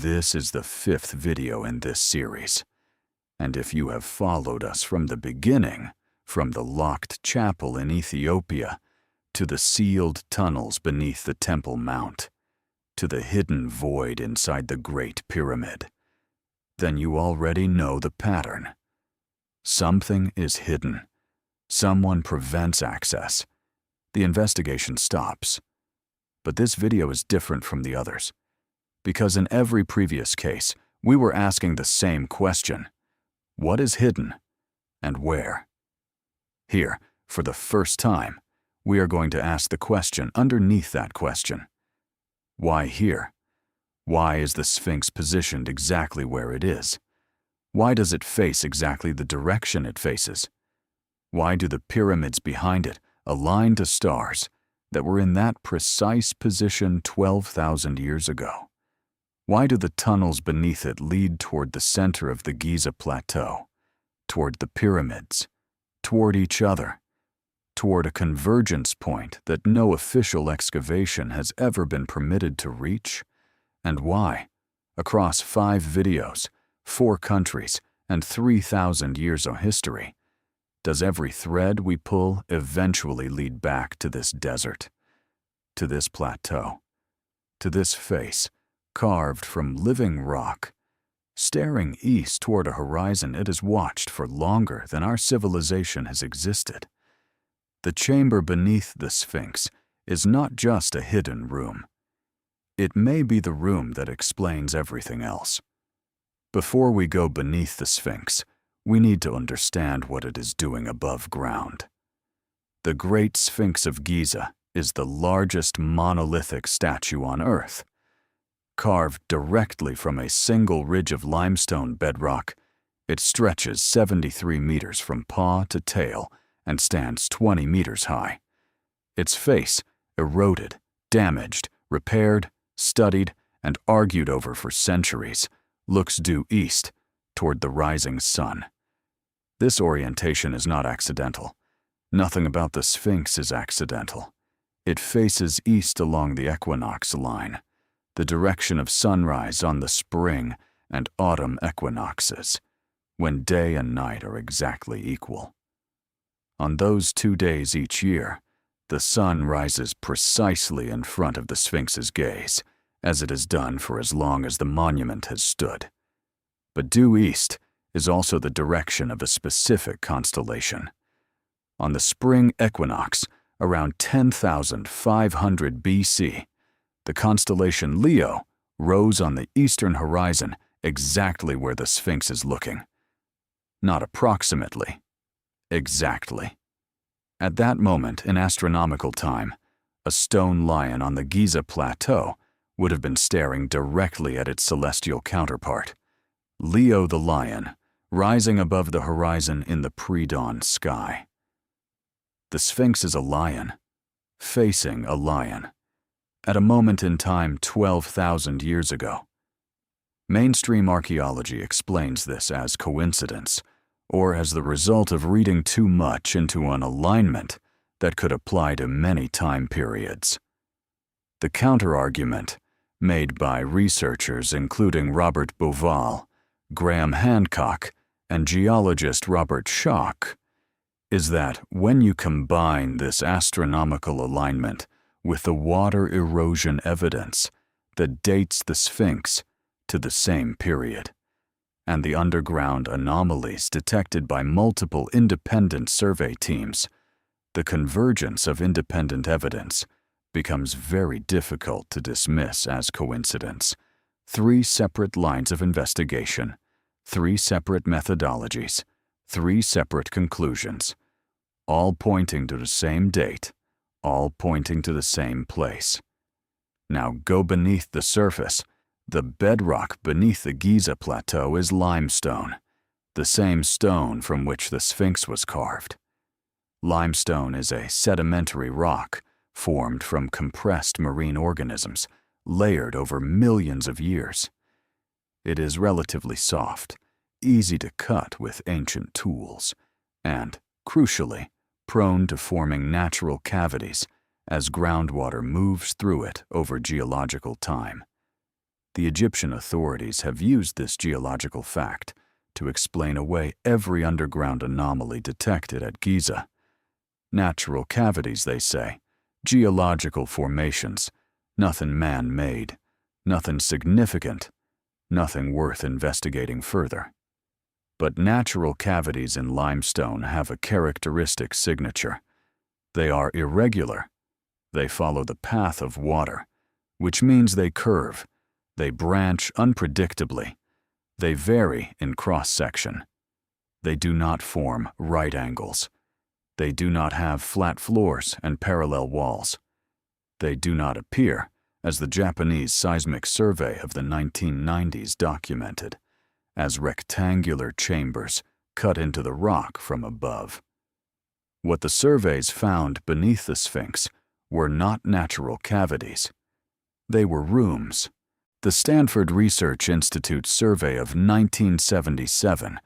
This is the 5th video in this series, and if you have followed us from the beginning, from the locked chapel in Ethiopia, to the sealed tunnels beneath the Temple Mount, to the hidden void inside the Great Pyramid, then you already know the pattern. Something is hidden. Someone prevents access. The investigation stops. But this video is different from the others, because in every previous case, we were asking the same question. What is hidden, and where? Here, for the first time, we are going to ask the question underneath that question. Why here? Why is the Sphinx positioned exactly where it is? Why does it face exactly the direction it faces? Why do the pyramids behind it align to stars that were in that precise position 12,000 years ago? Why do the tunnels beneath it lead toward the center of the Giza Plateau, toward the pyramids, toward each other, toward a convergence point that no official excavation has ever been permitted to reach? And why, across 5 videos, 4 countries, and 3,000 years of history, does every thread we pull eventually lead back to this desert, to this plateau, to this face carved from living rock, staring east toward a horizon it has watched for longer than our civilization has existed? The chamber beneath the Sphinx is not just a hidden room. It may be the room that explains everything else. Before we go beneath the Sphinx, we need to understand what it is doing above ground. The Great Sphinx of Giza is the largest monolithic statue on Earth. Carved directly from a single ridge of limestone bedrock, it stretches 73 meters from paw to tail and stands 20 meters high. Its face, eroded, damaged, repaired, studied, and argued over for centuries, looks due east, toward the rising sun. This orientation is not accidental. Nothing about the Sphinx is accidental. It faces east along the equinox line, the direction of sunrise on the spring and autumn equinoxes, when day and night are exactly equal. On those 2 days each year, the sun rises precisely in front of the Sphinx's gaze, as it has done for as long as the monument has stood. But due east is also the direction of a specific constellation. On the spring equinox, around 10,500 BC, the constellation Leo rose on the eastern horizon exactly where the Sphinx is looking. Not approximately, exactly. At that moment in astronomical time, a stone lion on the Giza Plateau would have been staring directly at its celestial counterpart, Leo the lion, rising above the horizon in the pre-dawn sky. The Sphinx is a lion, facing a lion, at a moment in time 12,000 years ago. Mainstream archaeology explains this as coincidence, or as the result of reading too much into an alignment that could apply to many time periods. The counter-argument, made by researchers including Robert Bauval, Graham Hancock, and geologist Robert Schoch, is that when you combine this astronomical alignment with the water erosion evidence that dates the Sphinx to the same period, and the underground anomalies detected by multiple independent survey teams, the convergence of independent evidence becomes very difficult to dismiss as coincidence. 3 separate lines of investigation, 3 separate methodologies, 3 separate conclusions, all pointing to the same date, all pointing to the same place. Now go beneath the surface. The bedrock beneath the Giza Plateau is limestone, the same stone from which the Sphinx was carved. Limestone is a sedimentary rock formed from compressed marine organisms, layered over millions of years. It is relatively soft, easy to cut with ancient tools, and, crucially, prone to forming natural cavities as groundwater moves through it over geological time. The Egyptian authorities have used this geological fact to explain away every underground anomaly detected at Giza. Natural cavities, they say, geological formations, nothing man-made, nothing significant, nothing worth investigating further. But natural cavities in limestone have a characteristic signature. They are irregular. They follow the path of water, which means they curve, they branch unpredictably, they vary in cross-section. They do not form right angles. They do not have flat floors and parallel walls. They do not appear, as the Japanese seismic survey of the 1990s documented, as rectangular chambers cut into the rock from above. What the surveys found beneath the Sphinx were not natural cavities. They were rooms. The Stanford Research Institute survey of 1977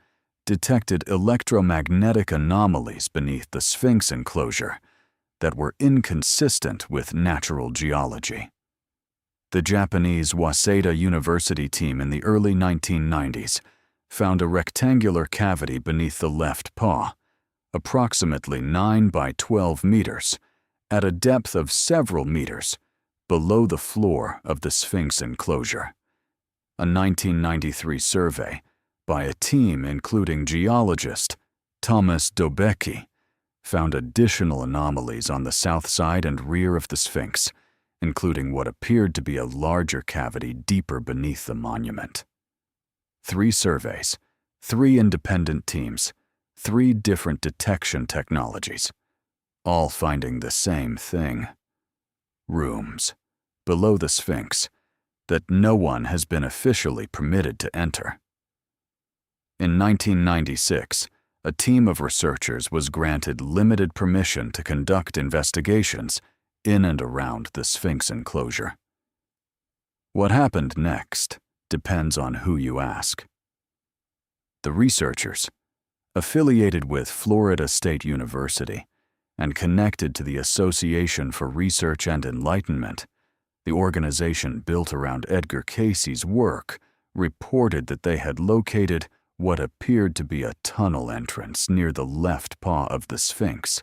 detected electromagnetic anomalies beneath the Sphinx enclosure that were inconsistent with natural geology. The Japanese Waseda University team in the early 1990s found a rectangular cavity beneath the left paw, approximately 9 by 12 meters, at a depth of several meters below the floor of the Sphinx enclosure. A 1993 survey by a team including geologist Thomas Dobecki found additional anomalies on the south side and rear of the Sphinx, including what appeared to be a larger cavity deeper beneath the monument. 3 surveys, 3 independent teams, 3 different detection technologies, all finding the same thing. Rooms below the Sphinx that no one has been officially permitted to enter. In 1996, a team of researchers was granted limited permission to conduct investigations in and around the Sphinx enclosure. What happened next depends on who you ask. The researchers, affiliated with Florida State University and connected to the Association for Research and Enlightenment, the organization built around Edgar Cayce's work, reported that they had located what appeared to be a tunnel entrance near the left paw of the Sphinx,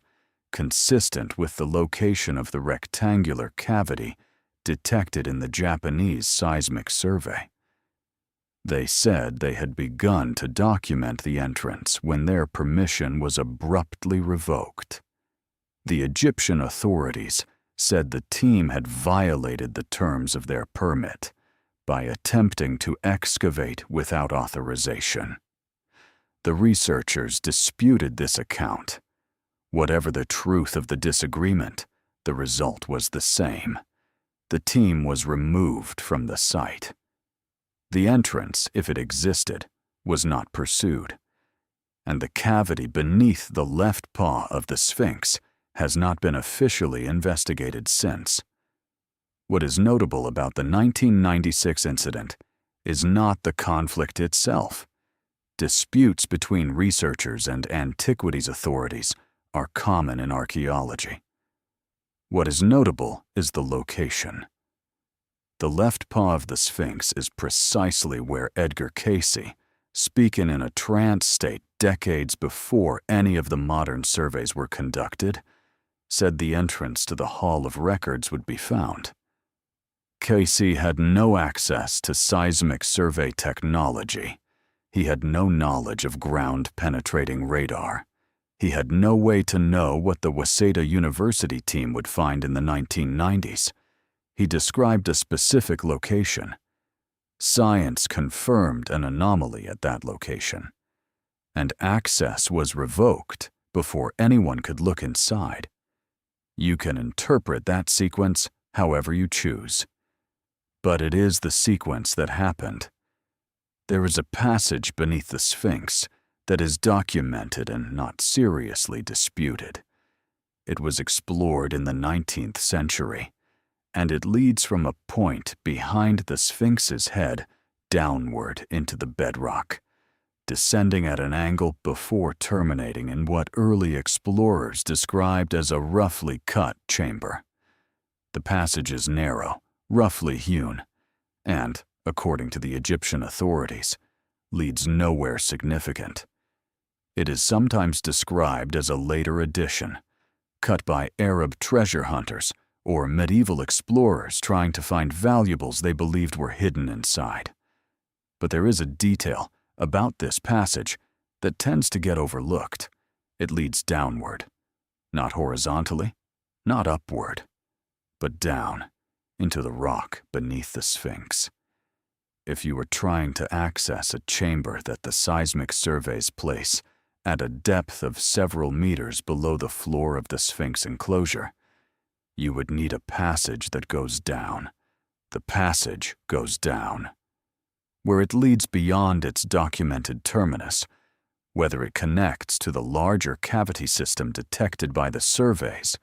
consistent with the location of the rectangular cavity detected in the Japanese seismic survey. They said they had begun to document the entrance when their permission was abruptly revoked. The Egyptian authorities said the team had violated the terms of their permit by attempting to excavate without authorization. The researchers disputed this account. Whatever the truth of the disagreement, the result was the same. The team was removed from the site. The entrance, if it existed, was not pursued, and the cavity beneath the left paw of the Sphinx has not been officially investigated since. What is notable about the 1996 incident is not the conflict itself. Disputes between researchers and antiquities authorities are common in archaeology. What is notable is the location. The left paw of the Sphinx is precisely where Edgar Cayce, speaking in a trance state decades before any of the modern surveys were conducted, said the entrance to the Hall of Records would be found. Cayce had no access to seismic survey technology. He had no knowledge of ground-penetrating radar. He had no way to know what the Waseda University team would find in the 1990s. He described a specific location. Science confirmed an anomaly at that location, and access was revoked before anyone could look inside. You can interpret that sequence however you choose. But it is the sequence that happened. There is a passage beneath the Sphinx that is documented and not seriously disputed. It was explored in the 19th century, and it leads from a point behind the Sphinx's head downward into the bedrock, descending at an angle before terminating in what early explorers described as a roughly cut chamber. The passage is narrow, roughly hewn, and, according to the Egyptian authorities, leads nowhere significant. It is sometimes described as a later addition, cut by Arab treasure hunters or medieval explorers trying to find valuables they believed were hidden inside. But there is a detail about this passage that tends to get overlooked. It leads downward, not horizontally, not upward, but down into the rock beneath the Sphinx. If you were trying to access a chamber that the seismic surveys place at a depth of several meters below the floor of the Sphinx enclosure, you would need a passage that goes down. The passage goes down. Where it leads beyond its documented terminus, whether it connects to the larger cavity system detected by the surveys,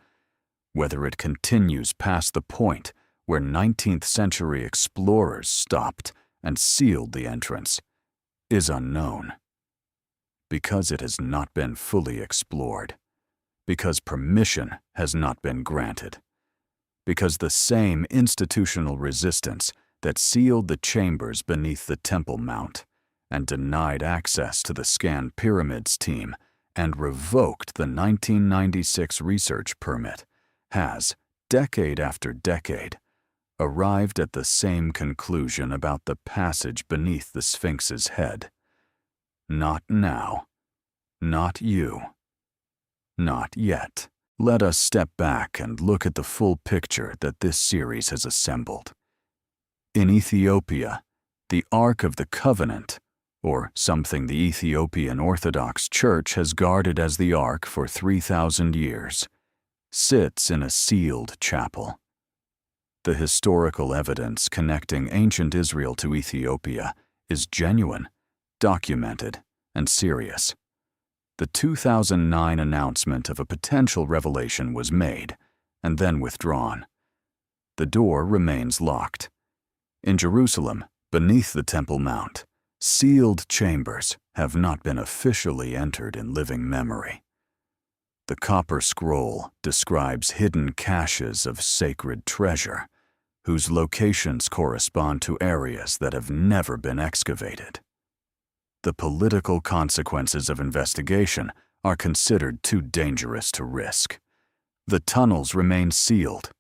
whether it continues past the point where 19th century explorers stopped and sealed the entrance, is unknown. Because it has not been fully explored, because permission has not been granted, because the same institutional resistance that sealed the chambers beneath the Temple Mount and denied access to the Scan Pyramids team and revoked the 1996 research permit has, decade after decade, arrived at the same conclusion about the passage beneath the Sphinx's head. Not now. Not you. Not yet. Let us step back and look at the full picture that this series has assembled. In Ethiopia, the Ark of the Covenant, or something the Ethiopian Orthodox Church has guarded as the Ark for 3,000 years, sits in a sealed chapel. The historical evidence connecting ancient Israel to Ethiopia is genuine, documented, and serious. The 2009 announcement of a potential revelation was made and then withdrawn. The door remains locked. In Jerusalem, beneath the Temple Mount, sealed chambers have not been officially entered in living memory. The copper scroll describes hidden caches of sacred treasure, whose locations correspond to areas that have never been excavated. The political consequences of investigation are considered too dangerous to risk. The tunnels remain sealed.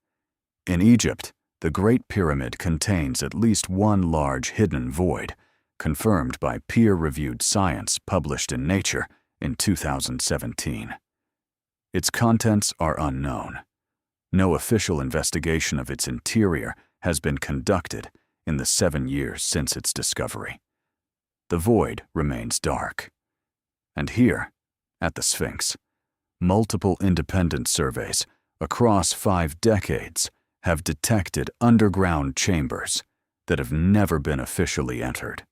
In Egypt, the Great Pyramid contains at least one large hidden void, confirmed by peer-reviewed science published in Nature in 2017. Its contents are unknown. No official investigation of its interior has been conducted in the 7 years since its discovery. The void remains dark. And here, at the Sphinx, multiple independent surveys across 5 decades have detected underground chambers that have never been officially entered.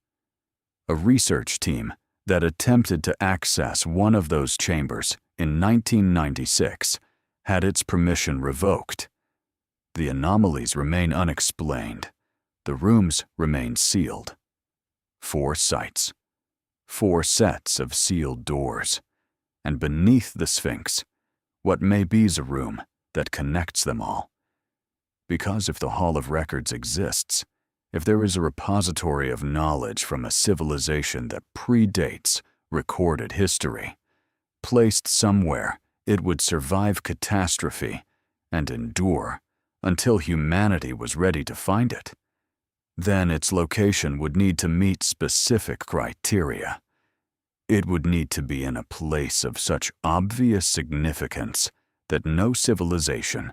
A research team that attempted to access one of those chambers in 1996 had its permission revoked. The anomalies remain unexplained. The rooms remain sealed. 4 sites, 4 sets of sealed doors, and beneath the Sphinx, what may be a room that connects them all. Because if the Hall of Records exists, if there is a repository of knowledge from a civilization that predates recorded history, placed somewhere, it would survive catastrophe and endure until humanity was ready to find it. Then its location would need to meet specific criteria. It would need to be in a place of such obvious significance that no civilization,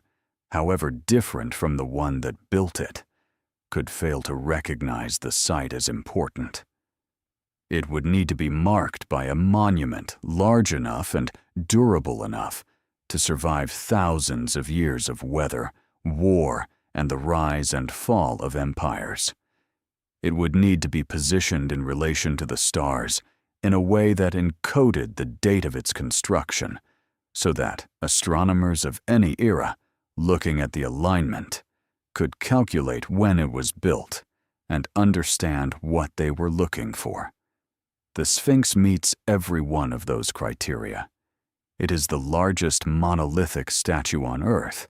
however different from the one that built it, could fail to recognize the site as important. It would need to be marked by a monument large enough and durable enough to survive thousands of years of weather, war, and the rise and fall of empires. It would need to be positioned in relation to the stars in a way that encoded the date of its construction, so that astronomers of any era, looking at the alignment, could calculate when it was built and understand what they were looking for. The Sphinx meets every one of those criteria. It is the largest monolithic statue on Earth.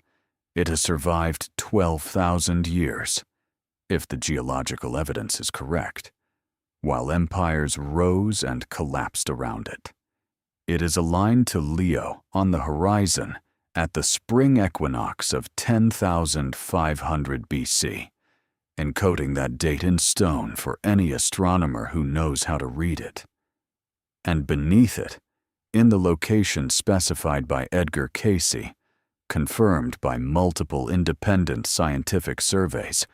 It has survived 12,000 years. if the geological evidence is correct, while empires rose and collapsed around it. It is aligned to Leo on the horizon at the spring equinox of 10,500 BC, encoding that date in stone for any astronomer who knows how to read it. And beneath it, in the location specified by Edgar Cayce, confirmed by multiple independent scientific surveys,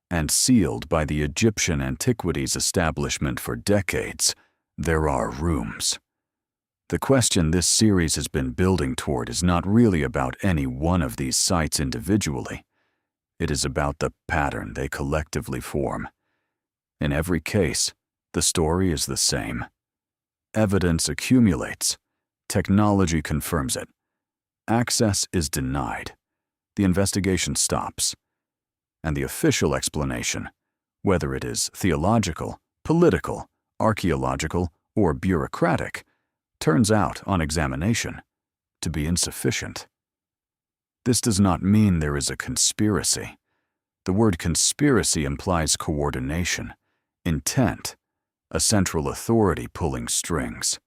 and sealed by the Egyptian Antiquities Establishment for decades, there are rooms. The question this series has been building toward is not really about any one of these sites individually. It is about the pattern they collectively form. In every case, the story is the same. Evidence accumulates. Technology confirms it. Access is denied. The investigation stops. And the official explanation, whether it is theological, political, archaeological, or bureaucratic, turns out on examination to be insufficient. This does not mean there is a conspiracy. The word conspiracy implies coordination, intent, a central authority pulling strings.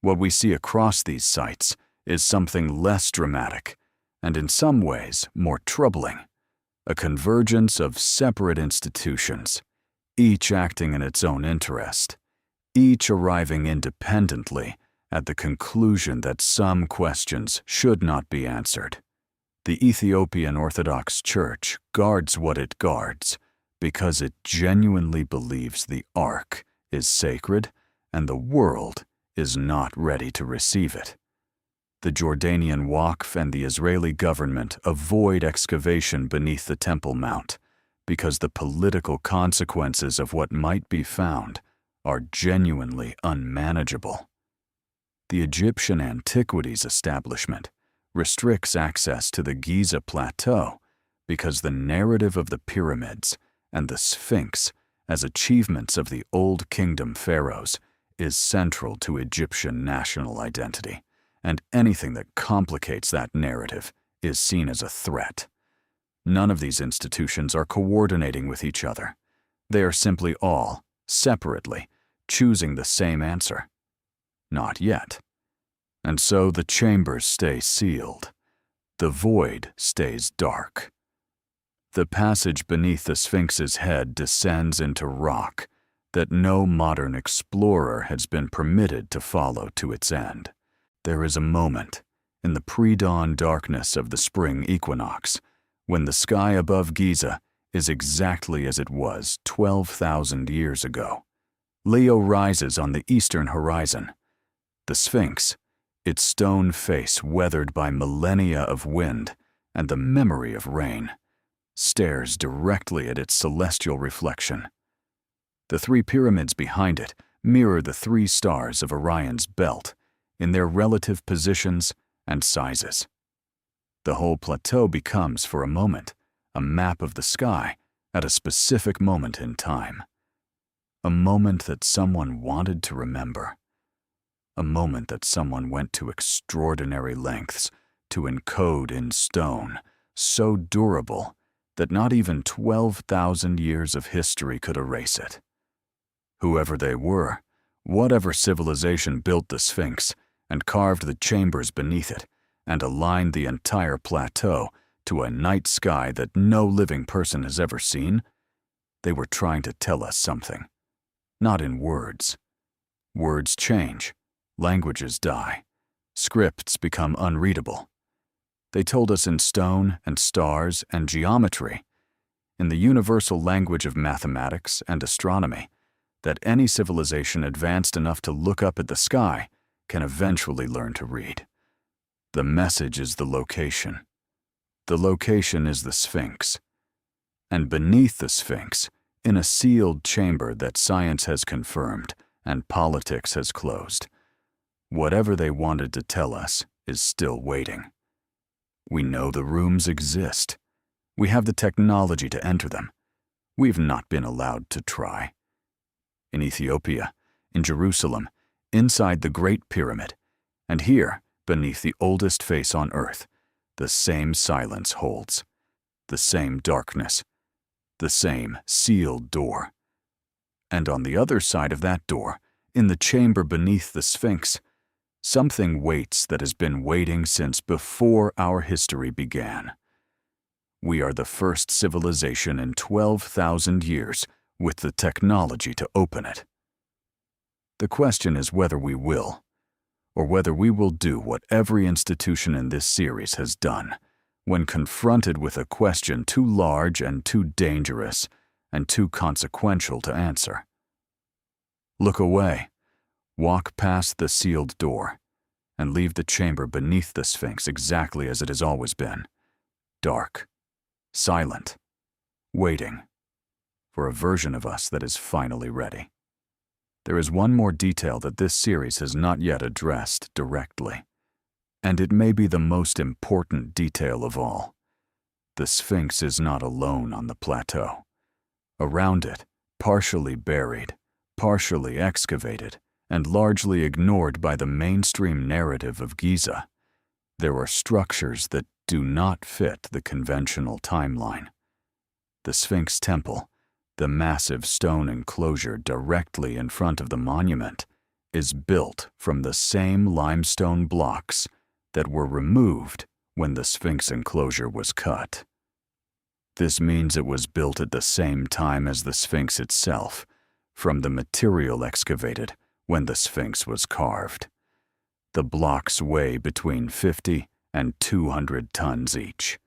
What we see across these sites is something less dramatic, and in some ways more troubling. A convergence of separate institutions, each acting in its own interest, each arriving independently at the conclusion that some questions should not be answered. The Ethiopian Orthodox Church guards what it guards because it genuinely believes the Ark is sacred and the world is not ready to receive it. The Jordanian Waqf and the Israeli government avoid excavation beneath the Temple Mount because the political consequences of what might be found are genuinely unmanageable. The Egyptian Antiquities Establishment restricts access to the Giza Plateau because the narrative of the pyramids and the Sphinx as achievements of the Old Kingdom pharaohs is central to Egyptian national identity, and anything that complicates that narrative is seen as a threat. None of these institutions are coordinating with each other. They are simply all, separately, choosing the same answer. Not yet. And so the chambers stay sealed. The void stays dark. The passage beneath the Sphinx's head descends into rock that no modern explorer has been permitted to follow to its end. There is a moment, in the pre-dawn darkness of the spring equinox, when the sky above Giza is exactly as it was 12,000 years ago. Leo rises on the eastern horizon. The Sphinx, its stone face weathered by millennia of wind and the memory of rain, stares directly at its celestial reflection. The three pyramids behind it mirror the three stars of Orion's belt in their relative positions and sizes. The whole plateau becomes, for a moment, a map of the sky at a specific moment in time. A moment that someone wanted to remember. A moment that someone went to extraordinary lengths to encode in stone, so durable that not even 12,000 years of history could erase it. Whoever they were, whatever civilization built the Sphinx and carved the chambers beneath it and aligned the entire plateau to a night sky that no living person has ever seen, they were trying to tell us something. Not in words. Words change. Languages die. Scripts become unreadable. They told us in stone and stars and geometry, in the universal language of mathematics and astronomy, that any civilization advanced enough to look up at the sky can eventually learn to read. The message is the location. The location is the Sphinx. And beneath the Sphinx, in a sealed chamber that science has confirmed and politics has closed, whatever they wanted to tell us is still waiting. We know the rooms exist. We have the technology to enter them. We've not been allowed to try. In Ethiopia, in Jerusalem, inside the Great Pyramid, and here, beneath the oldest face on earth, the same silence holds, the same darkness, the same sealed door. And on the other side of that door, in the chamber beneath the Sphinx, something waits that has been waiting since before our history began. We are the first civilization in 12,000 years with the technology to open it. The question is whether we will, or whether we will do what every institution in this series has done when confronted with a question too large and too dangerous and too consequential to answer. Look away, walk past the sealed door, and leave the chamber beneath the Sphinx exactly as it has always been, dark, silent, waiting for a version of us that is finally ready. There is one more detail that this series has not yet addressed directly, and it may be the most important detail of all. The Sphinx is not alone on the plateau. Around it, partially buried, partially excavated, and largely ignored by the mainstream narrative of Giza, there are structures that do not fit the conventional timeline. The Sphinx Temple, the massive stone enclosure directly in front of the monument, is built from the same limestone blocks that were removed when the Sphinx enclosure was cut. This means it was built at the same time as the Sphinx itself, from the material excavated when the Sphinx was carved. The blocks weigh between 50 and 200 tons each.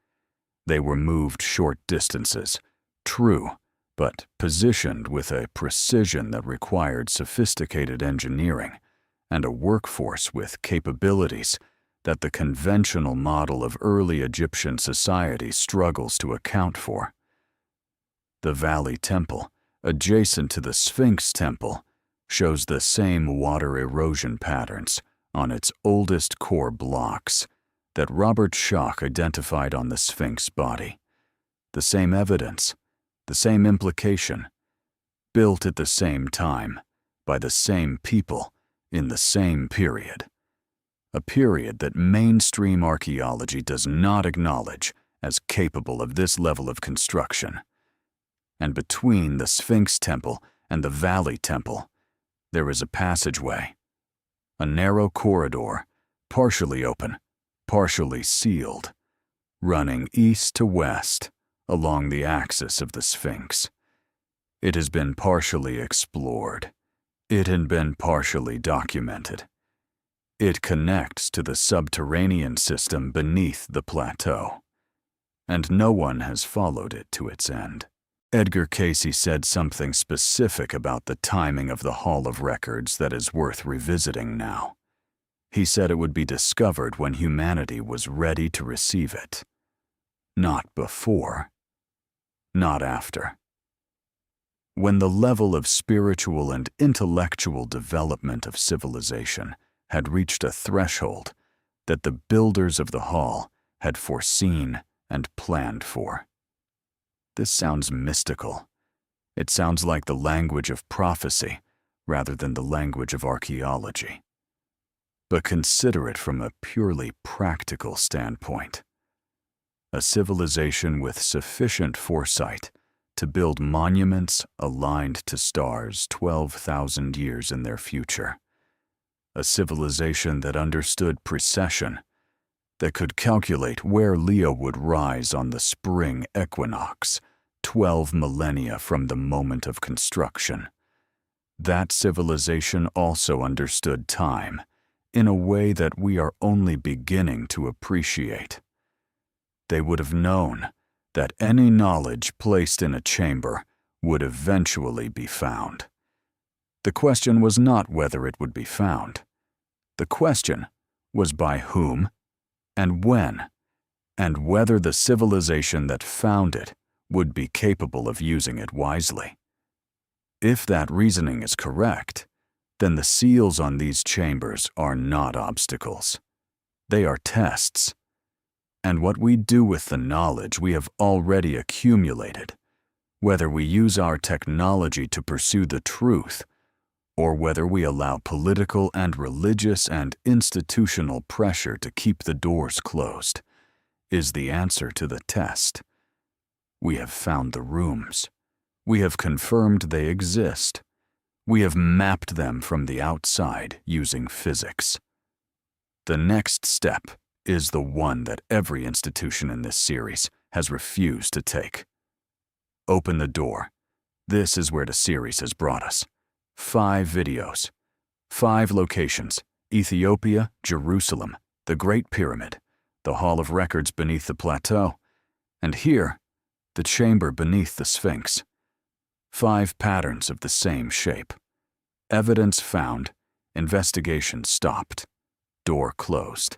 They were moved short distances, true, but positioned with a precision that required sophisticated engineering and a workforce with capabilities that the conventional model of early Egyptian society struggles to account for. The Valley Temple, adjacent to the Sphinx Temple, shows the same water erosion patterns on its oldest core blocks that Robert Schoch identified on the Sphinx body. The same evidence, the same implication, built at the same time, by the same people, in the same period. A period that mainstream archaeology does not acknowledge as capable of this level of construction. And between the Sphinx Temple and the Valley Temple, there is a passageway, a narrow corridor, partially open, partially sealed, running east to west along the axis of the Sphinx. It has been partially explored. It had been partially documented. It connects to the subterranean system beneath the plateau, and no one has followed it to its end. Edgar Cayce said something specific about the timing of the Hall of Records that is worth revisiting now. He said it would be discovered when humanity was ready to receive it. Not before. Not after. When the level of spiritual and intellectual development of civilization had reached a threshold that the builders of the hall had foreseen and planned for. This sounds mystical. It sounds like the language of prophecy rather than the language of archaeology. But consider it from a purely practical standpoint. A civilization with sufficient foresight to build monuments aligned to stars 12,000 years in their future. A civilization that understood precession, that could calculate where Leo would rise on the spring equinox, 12 millennia from the moment of construction. That civilization also understood time in a way that we are only beginning to appreciate. They would have known that any knowledge placed in a chamber would eventually be found. The question was not whether it would be found. The question was by whom and when, and whether the civilization that found it would be capable of using it wisely. If that reasoning is correct, then the seals on these chambers are not obstacles. They are tests. And what we do with the knowledge we have already accumulated, whether we use our technology to pursue the truth, or whether we allow political and religious and institutional pressure to keep the doors closed, is the answer to the test. We have found the rooms. We have confirmed they exist. We have mapped them from the outside using physics. The next step is the one that every institution in this series has refused to take. Open the door. This is where the series has brought us. 5 videos, 5 locations: Ethiopia, Jerusalem, the Great Pyramid, the Hall of Records beneath the plateau, and here, the chamber beneath the Sphinx. 5 patterns of the same shape. Evidence found, investigation stopped, door closed.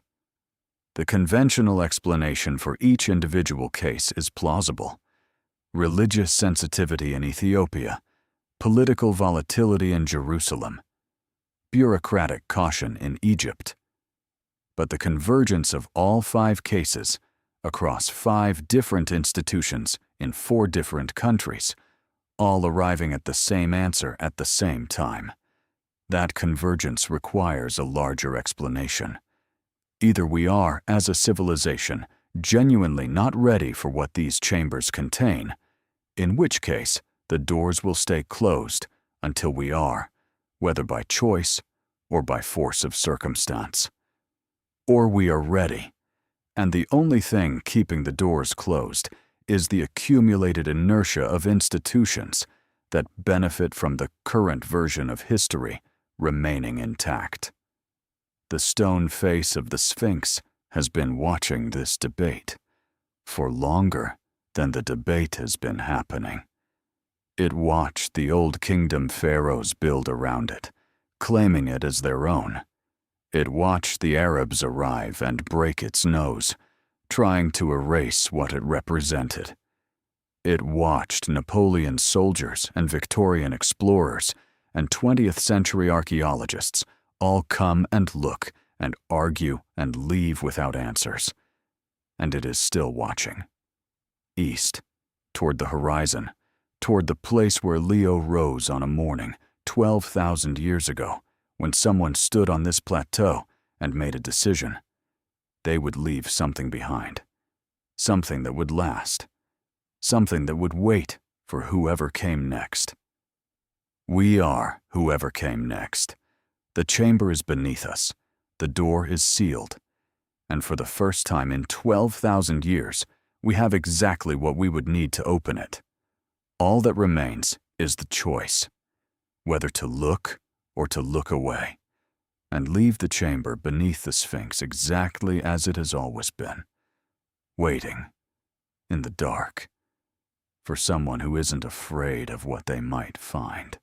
The conventional explanation for each individual case is plausible. Religious sensitivity in Ethiopia, political volatility in Jerusalem, bureaucratic caution in Egypt. But the convergence of all 5 cases across 5 different institutions in 4 different countries, all arriving at the same answer at the same time. That convergence requires a larger explanation. Either we are, as a civilization, genuinely not ready for what these chambers contain, in which case the doors will stay closed until we are, whether by choice or by force of circumstance. Or we are ready, and the only thing keeping the doors closed is the accumulated inertia of institutions that benefit from the current version of history remaining intact. The stone face of the Sphinx has been watching this debate for longer than the debate has been happening. It watched the Old Kingdom pharaohs build around it, claiming it as their own. It watched the Arabs arrive and break its nose, trying to erase what it represented. It watched Napoleon's soldiers and Victorian explorers and 20th century archaeologists all come and look and argue and leave without answers. And it is still watching. East, toward the horizon, toward the place where Leo rose on a morning 12,000 years ago, when someone stood on this plateau and made a decision. They would leave something behind, something that would last, something that would wait for whoever came next. We are whoever came next. The chamber is beneath us. The door is sealed. And for the first time in 12,000 years, we have exactly what we would need to open it. All that remains is the choice, whether to look or to look away, and leave the chamber beneath the Sphinx exactly as it has always been, waiting, in the dark, for someone who isn't afraid of what they might find.